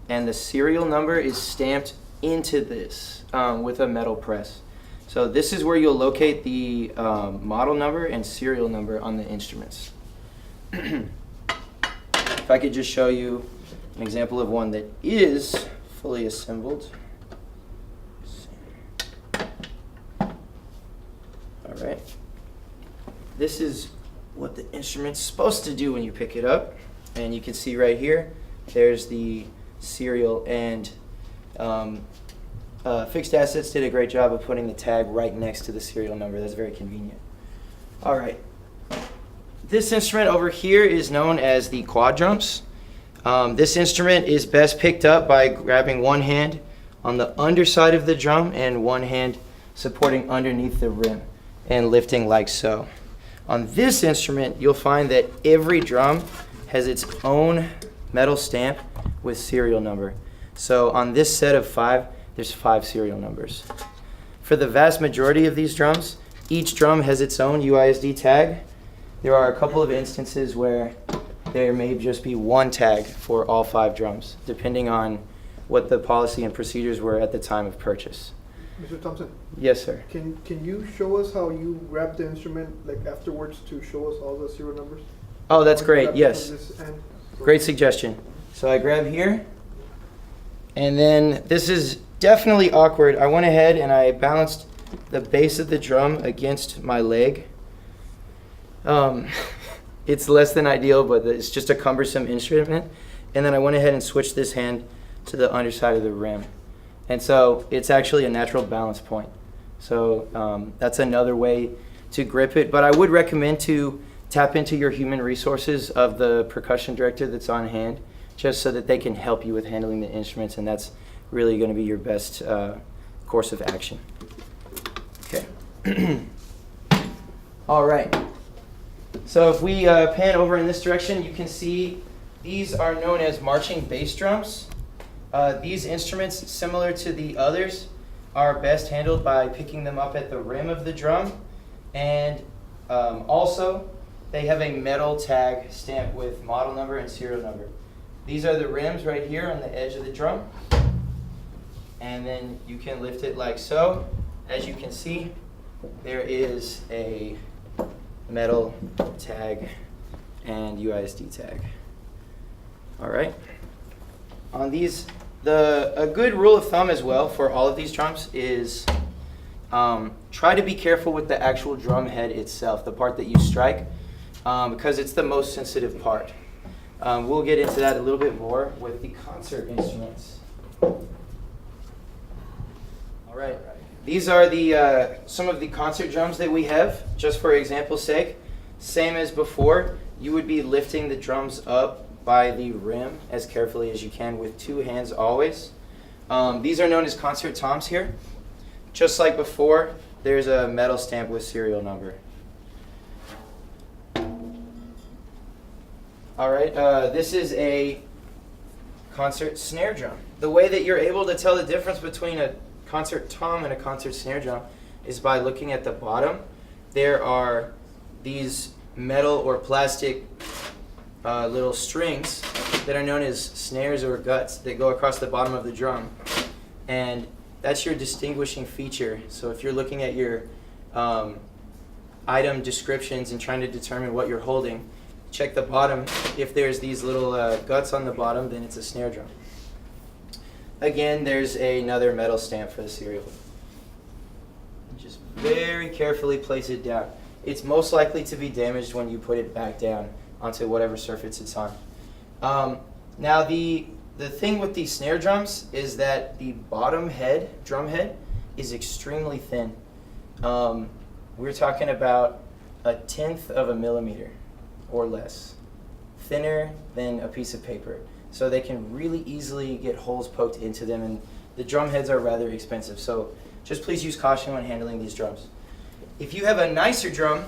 [SPEAKER 5] and the serial number is stamped into this with a metal press. So this is where you'll locate the model number and serial number on the instruments. If I could just show you an example of one that is fully assembled. All right. This is what the instrument's supposed to do when you pick it up. And you can see right here, there's the serial, and Fixed Assets did a great job of putting the tag right next to the serial number. That's very convenient. All right. This instrument over here is known as the quad drums. This instrument is best picked up by grabbing one hand on the underside of the drum and one hand supporting underneath the rim and lifting like so. On this instrument, you'll find that every drum has its own metal stamp with serial number. So on this set of 5, there's 5 serial numbers. For the vast majority of these drums, each drum has its own UISD tag. There are a couple of instances where there may just be one tag for all 5 drums, depending on what the policy and procedures were at the time of purchase.
[SPEAKER 6] Mr. Thompson,
[SPEAKER 5] Yes, sir.
[SPEAKER 6] can you show us how you grab the instrument like afterwards to show us all the serial numbers?
[SPEAKER 5] Oh, that's
[SPEAKER 6] Or you
[SPEAKER 5] great.
[SPEAKER 6] grab it
[SPEAKER 5] Yes.
[SPEAKER 6] from this end?
[SPEAKER 5] Great suggestion. So I grab here, and then this is definitely awkward. I went ahead and I balanced the base of the drum against my leg. It's less than ideal, but it's just a cumbersome instrument. And then I went ahead and switched this hand to the underside of the rim. And so it's actually a natural balance point. So that's another way to grip it. But I would recommend to tap into your human resources of the percussion director that's on hand, just so that they can help you with handling the instruments. And that's really going to be your best course of action. Okay. All right. So if we pan over in this direction, you can see these are known as marching bass drums. These instruments, similar to the others, are best handled by picking them up at the rim of the drum. And also, they have a metal tag stamped with model number and serial number. These are the rims right here on the edge of the drum. And then you can lift it like so. As you can see, there is a metal tag and UISD tag. All right. On these, a good rule of thumb as well for all of these drums is try to be careful with the actual drum head itself, the part that you strike, because it's the most sensitive part. We'll get into that a little bit more with the concert instruments. All right. These are some of the concert drums that we have, just for example's sake. Same as before, you would be lifting the drums up by the rim as carefully as you can with two hands always. These are known as concert toms here. just like before, there's a metal stamp with serial number. All right, this is a concert snare drum. The way that you're able to tell the difference between a concert tom and a concert snare drum is by looking at the bottom. There are these metal or plastic little strings that are known as snares or guts that go across the bottom of the drum. And that's your distinguishing feature. So if you're looking at your item descriptions and trying to determine what you're holding, check the bottom. If there's these little guts on the bottom, then it's a snare drum. Again, there's another metal stamp for the serial. Just very carefully place it down. It's most likely to be damaged when you put it back down onto whatever surface it's on. Now the thing with these snare drums is that the bottom head, drum head, is extremely thin. We're talking about 1/10 of a millimeter or less, thinner than a piece of paper. So they can really easily get holes poked into them, and the drum heads are rather expensive. So just please use caution when handling these drums. If you have a nicer drum,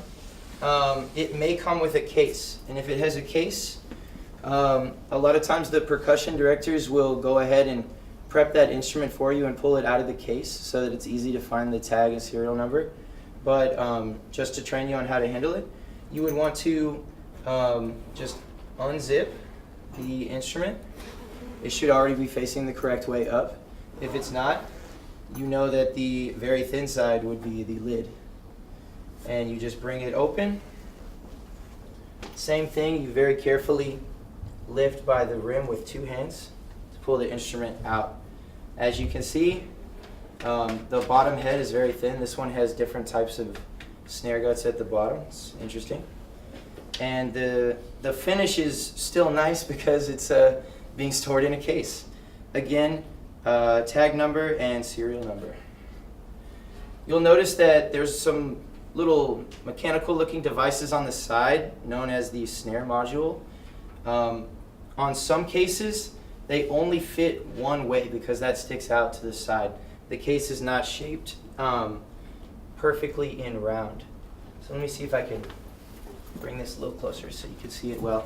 [SPEAKER 5] it may come with a case. And if it has a case, a lot of times the percussion directors will go ahead and prep that instrument for you and pull it out of the case so that it's easy to find the tag and serial number. But just to train you on how to handle it, you would want to just unzip the instrument. It should already be facing the correct way up. If it's not, you know that the very thin side would be the lid. And you just bring it open. Same thing, you very carefully lift by the rim with 2 hands to pull the instrument out. As you can see, the bottom head is very thin. This one has different types of snare guts at the bottom. It's interesting. And the finish is still nice because it's being stored in a case. Again, tag number and serial number. You'll notice that there's some little mechanical looking devices on the side known as the snare module. On some cases, they only fit one way because that sticks out to the side. The case is not shaped perfectly in round. So let me see if I can bring this a little closer so you can see it well.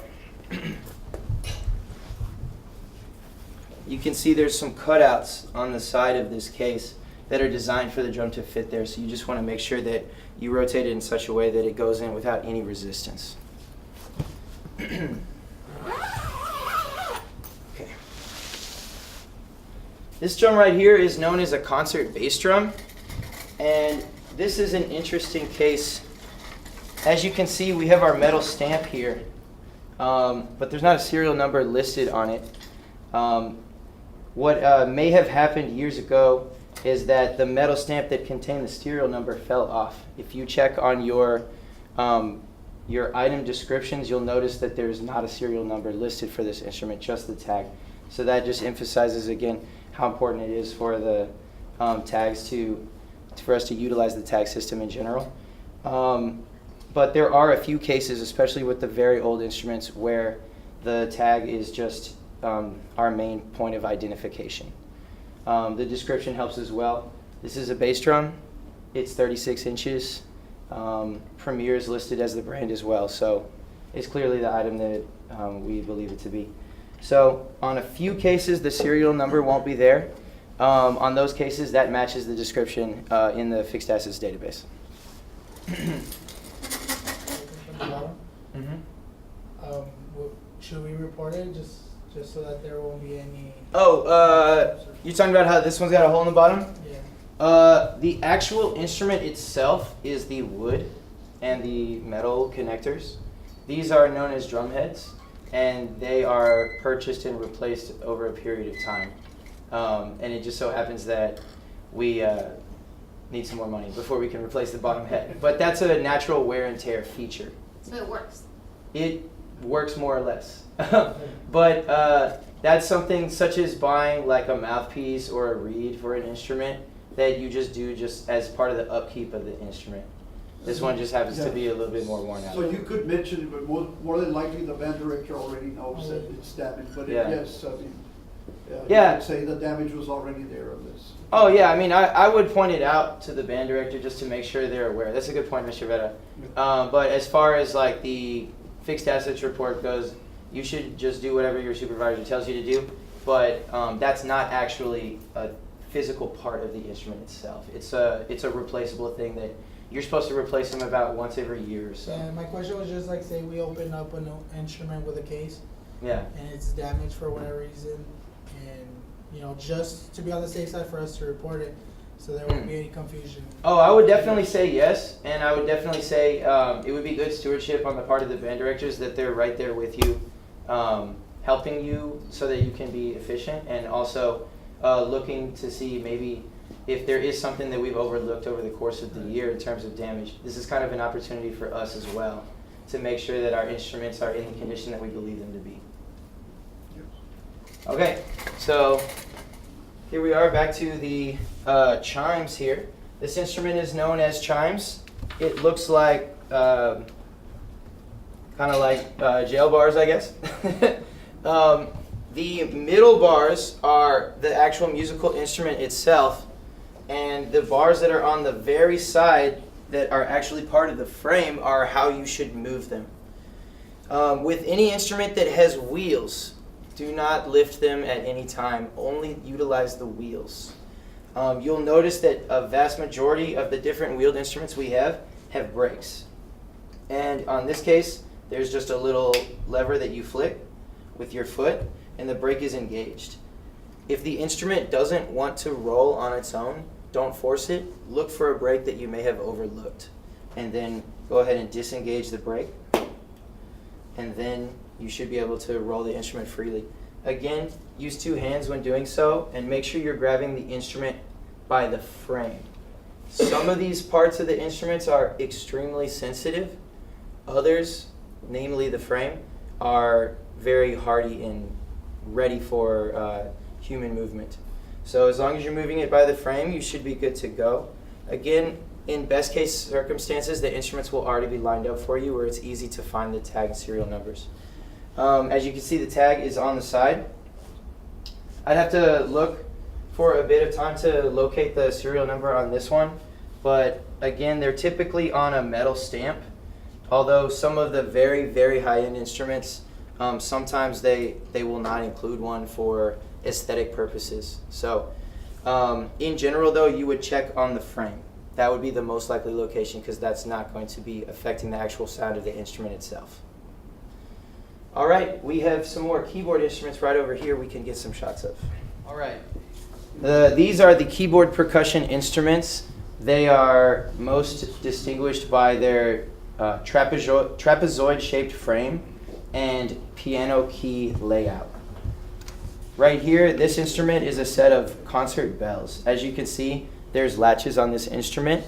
[SPEAKER 5] You can see there's some cutouts on the side of this case that are designed for the drum to fit there. So you just want to make sure that you rotate it in such a way that it goes in without any resistance. Okay. This drum right here is known as a concert bass drum. And this is an interesting case. As you can see, we have our metal stamp here, but there's not a serial number listed on it. What may have happened years ago is that the metal stamp that contained the serial number fell off. If you check on your item descriptions, you'll notice that there's not a serial number listed for this instrument, just the tag. So that just emphasizes again how important it is for the tags for us to utilize the tag system in general. But there are a few cases, especially with the very old instruments, where the tag is just our main point of identification. The description helps as well. This is a bass drum. It's 36 inches. Premier is listed as the brand as well, so it's clearly the item that we believe it to be. So on a few cases, the serial number won't be there. On those cases, that matches the description in the fixed assets database.
[SPEAKER 7] Should we report it just so that there won't be any?
[SPEAKER 5] You're talking about how this one's got a hole in the bottom?
[SPEAKER 7] Yeah.
[SPEAKER 5] The actual instrument itself is the wood and the metal connectors. These are known as drum heads, and they are purchased and replaced over a period of time. And it just so happens that we need some more money before we can replace the bottom head. But that's a natural wear and tear feature.
[SPEAKER 8] So it works.
[SPEAKER 5] It works more or less. But that's something such as buying like a mouthpiece or a reed for an instrument that you just do just as part of the upkeep of the instrument. This one just happens to be a little bit more worn out.
[SPEAKER 1] So you could mention it, but more than likely the band director already knows that it's damaged, but
[SPEAKER 5] Yeah.
[SPEAKER 1] yes, I mean,
[SPEAKER 5] Yeah.
[SPEAKER 1] You could say the damage was already there on this.
[SPEAKER 5] Oh yeah, I mean, I would point it out to the band director just to make sure they're aware. That's a good point, Mr. Vetta. But as far as like the fixed assets report goes, you should just do whatever your supervisor tells you to do. But that's not actually a physical part of the instrument itself. It's a replaceable thing that you're supposed to replace them about once every year or so.
[SPEAKER 7] Yeah, my question was just like, say we open up an instrument with a case
[SPEAKER 5] Yeah.
[SPEAKER 7] and it's damaged for whatever reason, and just to be on the safe side for us to report it, so there won't be any confusion.
[SPEAKER 5] Oh, I would definitely say yes, and I would definitely say it would be good stewardship on the part of the band directors that they're right there with you, helping you so that you can be efficient, and also looking to see maybe if there is something that we've overlooked over the course of the year in terms of damage. This is kind of an opportunity for us as well to make sure that our instruments are in the condition that we believe them to be. Okay, so here we are back to the chimes here. This instrument is known as chimes. It looks like kind of like jail bars, I guess. The middle bars are the actual musical instrument itself, and the bars that are on the very side that are actually part of the frame are how you should move them. With any instrument that has wheels, do not lift them at any time. Only utilize the wheels. You'll notice that a vast majority of the different wheeled instruments we have brakes. And on this case, there's just a little lever that you flick with your foot, and the brake is engaged. If the instrument doesn't want to roll on its own, don't force it. Look for a brake that you may have overlooked. And then go ahead and disengage the brake. And then you should be able to roll the instrument freely. Again, use two hands when doing so, and make sure you're grabbing the instrument by the frame. Some of these parts of the instruments are extremely sensitive. Others, namely the frame, are very hardy and ready for human movement. So as long as you're moving it by the frame, you should be good to go. Again, in best case circumstances, the instruments will already be lined up for you where it's easy to find the tag and serial numbers. As you can see, the tag is on the side. I'd have to look for a bit of time to locate the serial number on this one, but again, they're typically on a metal stamp, although some of the very, very high-end instruments, sometimes they will not include one for aesthetic purposes. So in general, though, you would check on the frame. That would be the most likely location because that's not going to be affecting the actual sound of the instrument itself. All right, we have some more keyboard instruments right over here we can get some shots of. All right. These are the keyboard percussion instruments. They are most distinguished by their trapezoid-shaped frame and piano key layout. Right here, this instrument is a set of concert bells. As you can see, there's latches on this instrument.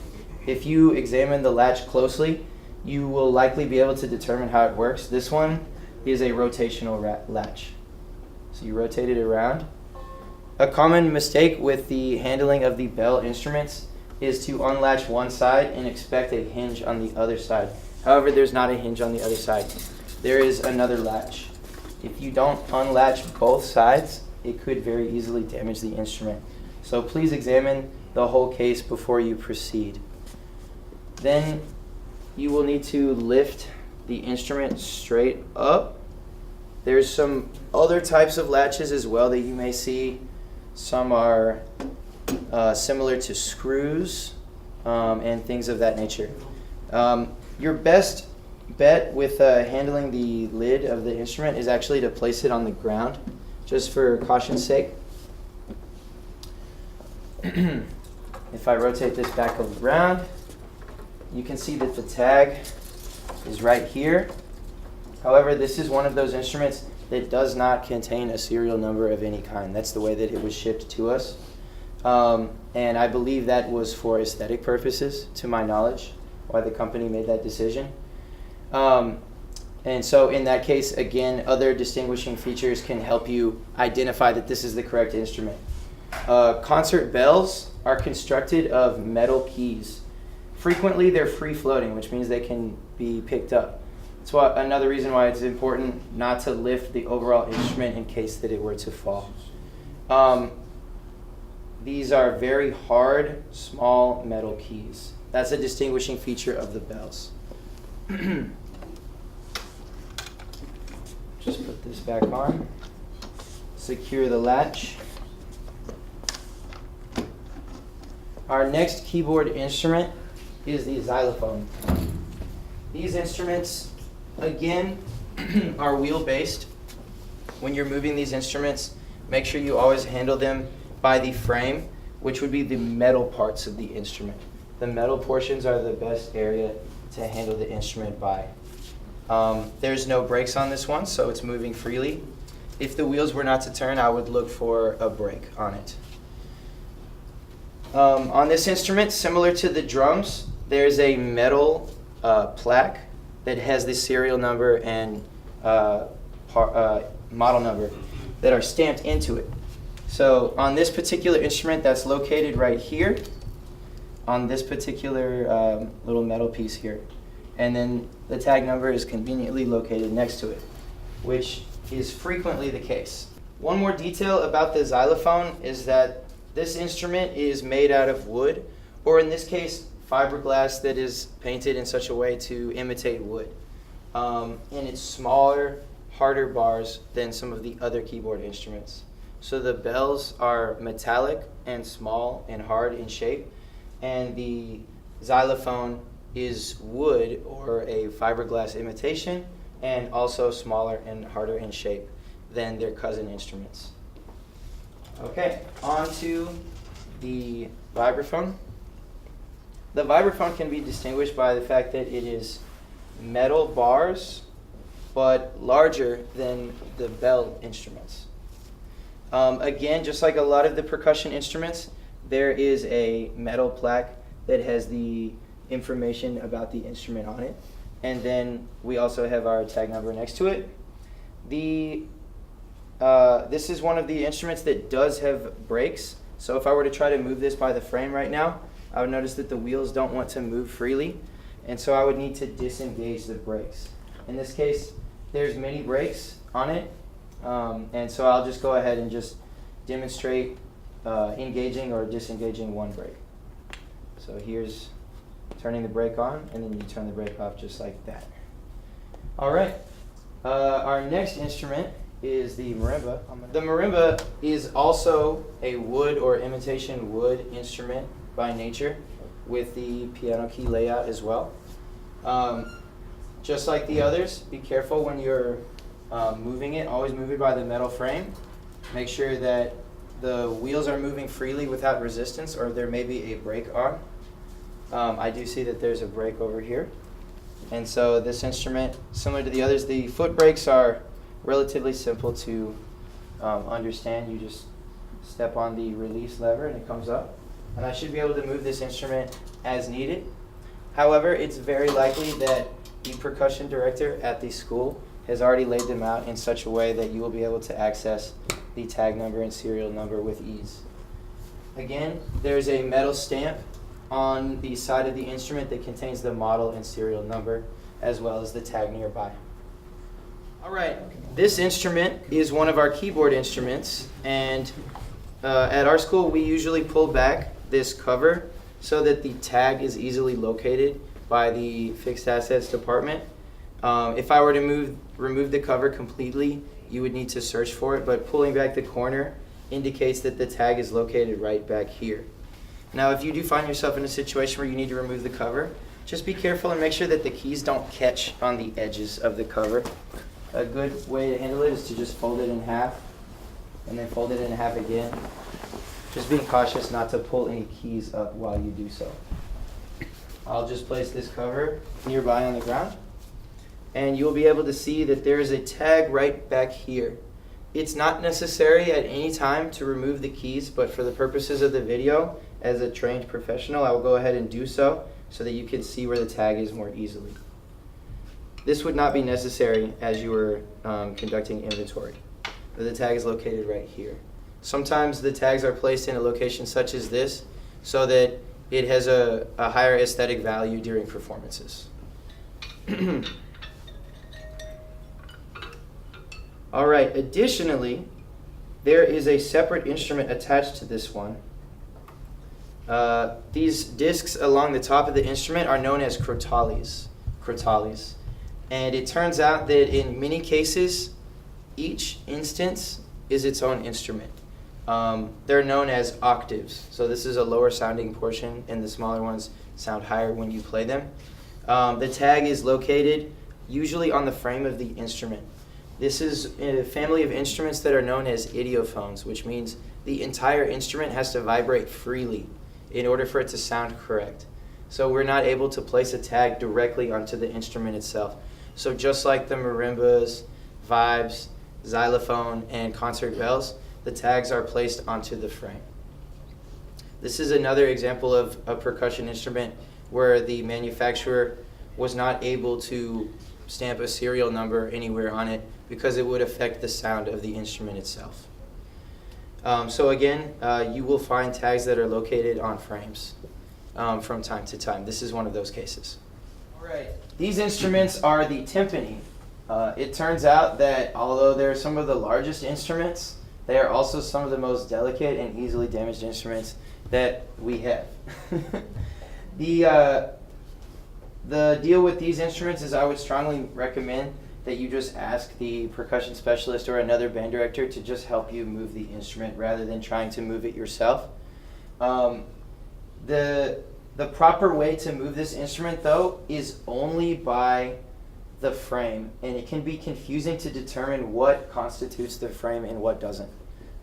[SPEAKER 5] If you examine the latch closely, you will likely be able to determine how it works. This one is a rotational latch. So you rotate it around. A common mistake with the handling of the bell instruments is to unlatch one side and expect a hinge on the other side. However, there's not a hinge on the other side. There is another latch. If you don't unlatch both sides, it could very easily damage the instrument. So please examine the whole case before you proceed. Then you will need to lift the instrument straight up. There's some other types of latches as well that you may see. Some are similar to screws and things of that nature. Your best bet with handling the lid of the instrument is actually to place it on the ground, just for caution's sake. If I rotate this back around, you can see that the tag is right here. However, this is one of those instruments that does not contain a serial number of any kind. That's the way that it was shipped to us. And I believe that was for aesthetic purposes, to my knowledge, why the company made that decision. And so in that case, again, other distinguishing features can help you identify that this is the correct instrument. Concert bells are constructed of metal keys. Frequently, they're free-floating, which means they can be picked up. That's another reason why it's important not to lift the overall instrument in case that it were to fall. These are very hard, small metal keys. That's a distinguishing feature of the bells. Just put this back on. Secure the latch. Our next keyboard instrument is the xylophone. These instruments, again, are wheel-based. When you're moving these instruments, make sure you always handle them by the frame, which would be the metal parts of the instrument. The metal portions are the best area to handle the instrument by. There's no brakes on this one, so it's moving freely. If the wheels were not to turn, I would look for a brake on it. On this instrument, similar to the drums, there's a metal plaque that has the serial number and model number that are stamped into it. So on this particular instrument, that's located right here on this particular little metal piece here. And then the tag number is conveniently located next to it, which is frequently the case. One more detail about the xylophone is that this instrument is made out of wood, or in this case, fiberglass that is painted in such a way to imitate wood. And it's smaller, harder bars than some of the other keyboard instruments. So the bells are metallic and small and hard in shape, and the xylophone is wood or a fiberglass imitation, and also smaller and harder in shape than their cousin instruments. Okay, on to the vibraphone. The vibraphone can be distinguished by the fact that it is metal bars, but larger than the bell instruments. Again, just like a lot of the percussion instruments, there is a metal plaque that has the information about the instrument on it. And then we also have our tag number next to it. This is one of the instruments that does have brakes. So if I were to try to move this by the frame right now, I would notice that the wheels don't want to move freely. And so I would need to disengage the brakes. In this case, there's many brakes on it. And so I'll just go ahead and just demonstrate engaging or disengaging one brake. So here's turning the brake on, and then you turn the brake off just like that. All right. Our next instrument is the marimba. The marimba is also a wood or imitation wood instrument by nature, with the piano key layout as well. Just like the others, be careful when you're moving it. Always move it by the metal frame. Make sure that the wheels are moving freely without resistance, or there may be a brake on. I do see that there's a brake over here. And so this instrument, similar to the others, the foot brakes are relatively simple to understand. You just step on the release lever and it comes up. And I should be able to move this instrument as needed. However, it's very likely that the percussion director at the school has already laid them out in such a way that you will be able to access the tag number and serial number with ease. Again, there's a metal stamp on the side of the instrument that contains the model and serial number, as well as the tag nearby. All right, this instrument is one of our keyboard instruments, and at our school we usually pull back this cover so that the tag is easily located by the fixed assets department. If I were to remove the cover completely, you would need to search for it, but pulling back the corner indicates that the tag is located right back here. Now, if you do find yourself in a situation where you need to remove the cover, just be careful and make sure that the keys don't catch on the edges of the cover. A good way to handle it is to just fold it in half and then fold it in half again. Just being cautious not to pull any keys up while you do so. I'll just place this cover nearby on the ground, and you'll be able to see that there is a tag right back here. It's not necessary at any time to remove the keys, but for the purposes of the video, as a trained professional, I will go ahead and do so that you can see where the tag is more easily. This would not be necessary as you were conducting inventory. The tag is located right here. Sometimes the tags are placed in a location such as this so that it has a higher aesthetic value during performances. All right, additionally, there is a separate instrument attached to this one. These discs along the top of the instrument are known as crotales. And it turns out that in many cases, each instance is its own instrument. They're known as octaves. So this is a lower sounding portion, and the smaller ones sound higher when you play them. The tag is located usually on the frame of the instrument. This is a family of instruments that are known as idiophones, which means the entire instrument has to vibrate freely in order for it to sound correct. So we're not able to place a tag directly onto the instrument itself. So just like the marimbas, vibes, xylophone, and concert bells, the tags are placed onto the frame. This is another example of a percussion instrument where the manufacturer was not able to stamp a serial number anywhere on it because it would affect the sound of the instrument itself. So again, you will find tags that are located on frames from time to time. This is one of those cases. All right, these instruments are the timpani. It turns out that although they're some of the largest instruments, they are also some of the most delicate and easily damaged instruments that we have. The deal with these instruments is I would strongly recommend that you just ask the percussion specialist or another band director to just help you move the instrument rather than trying to move it yourself. The proper way to move this instrument, though, is only by the frame, and it can be confusing to determine what constitutes the frame and what doesn't.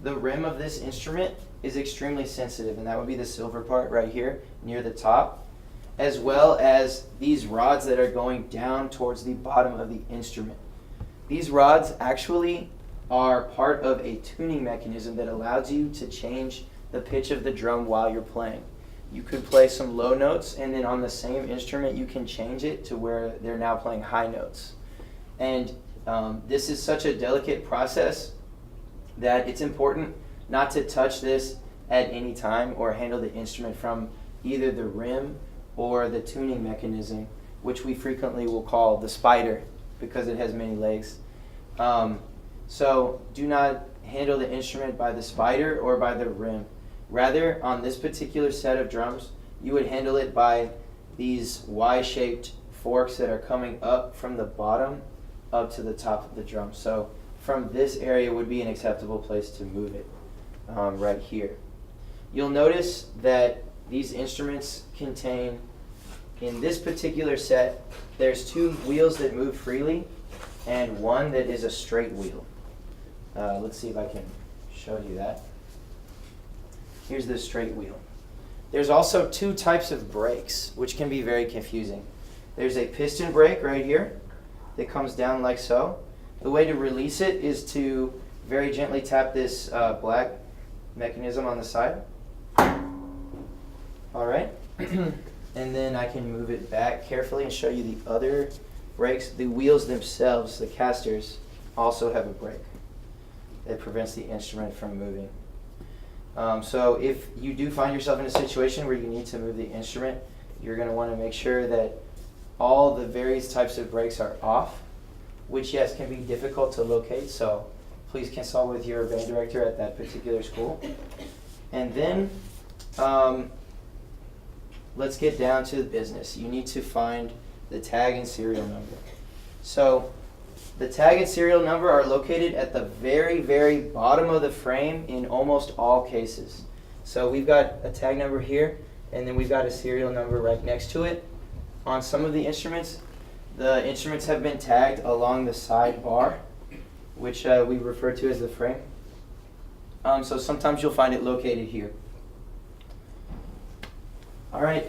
[SPEAKER 5] The rim of this instrument is extremely sensitive, and that would be the silver part right here near the top, as well as these rods that are going down towards the bottom of the instrument. These rods actually are part of a tuning mechanism that allows you to change the pitch of the drum while you're playing. You could play some low notes, and then on the same instrument you can change it to where they're now playing high notes. And this is such a delicate process that it's important not to touch this at any time or handle the instrument from either the rim or the tuning mechanism, which we frequently will call the spider because it has many legs. So do not handle the instrument by the spider or by the rim. Rather, on this particular set of drums, you would handle it by these Y-shaped forks that are coming up from the bottom up to the top of the drum. So from this area would be an acceptable place to move it, right here. You'll notice that these instruments contain, in this particular set, there's 2 wheels that move freely and one that is a straight wheel. Let's see if I can show you that. Here's the straight wheel. There's also 2 types of brakes, which can be very confusing. There's a piston brake right here that comes down like so. The way to release it is to very gently tap this black mechanism on the side. All right. And then I can move it back carefully and show you the other brakes. The wheels themselves, the casters, also have a brake that prevents the instrument from moving. So if you do find yourself in a situation where you need to move the instrument, you're going to want to make sure that all the various types of brakes are off, which, yes, can be difficult to locate. So please consult with your band director at that particular school. And then let's get down to the business. You need to find the tag and serial number. So the tag and serial number are located at the very, very bottom of the frame in almost all cases. So we've got a tag number here, and then we've got a serial number right next to it. On some of the instruments have been tagged along the side bar, which we refer to as the frame. So sometimes you'll find it located here. All right,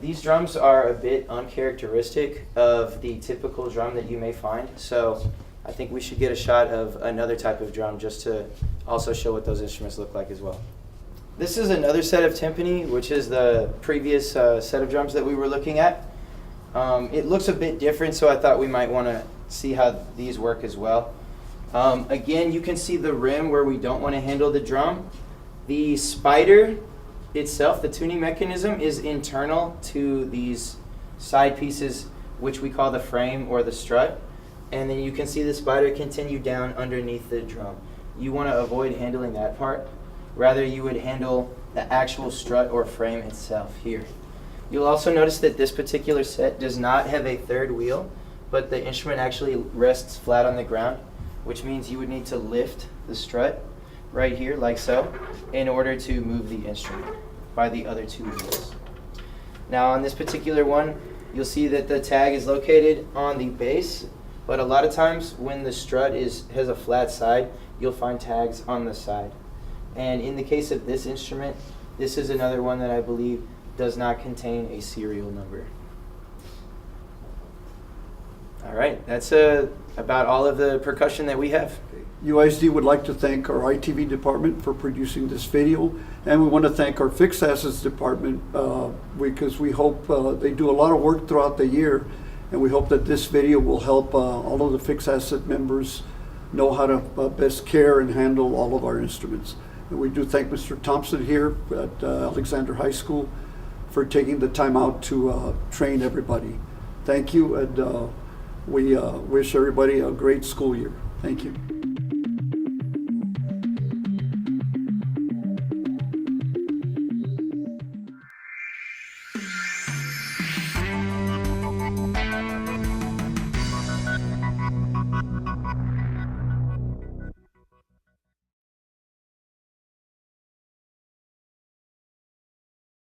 [SPEAKER 5] these drums are a bit uncharacteristic of the typical drum that you may find, so I think we should get a shot of another type of drum just to also show what those instruments look like as well. This is another set of timpani, which is the previous set of drums that we were looking at. It looks a bit different, so I thought we might want to see how these work as well. Again, you can see the rim where we don't want to handle the drum. The spider itself, the tuning mechanism, is internal to these side pieces, which we call the frame or the strut. And then you can see the spider continue down underneath the drum. you want to avoid handling that part. Rather, you would handle the actual strut or frame itself here. You'll also notice that this particular set does not have a third wheel, but the instrument actually rests flat on the ground, which means you would need to lift the strut right here, like so, in order to move the instrument by the other two wheels. Now on this particular one, you'll see that the tag is located on the base, but a lot of times when the strut has a flat side, you'll find tags on the side. And in the case of this instrument, this is another one that I believe does not contain a serial number. All right, that's about all of the percussion that we have.
[SPEAKER 1] UISD would like to thank our ITV department for producing this video, and we want to thank our fixed assets department because we hope they do a lot of work throughout the year, and we hope that this video will help all of the fixed asset members know how to best care and handle all of our instruments. And we do thank Mr. Thompson here at Alexander High School for taking the time out to train everybody. Thank you, and we wish everybody a great school year. Thank you.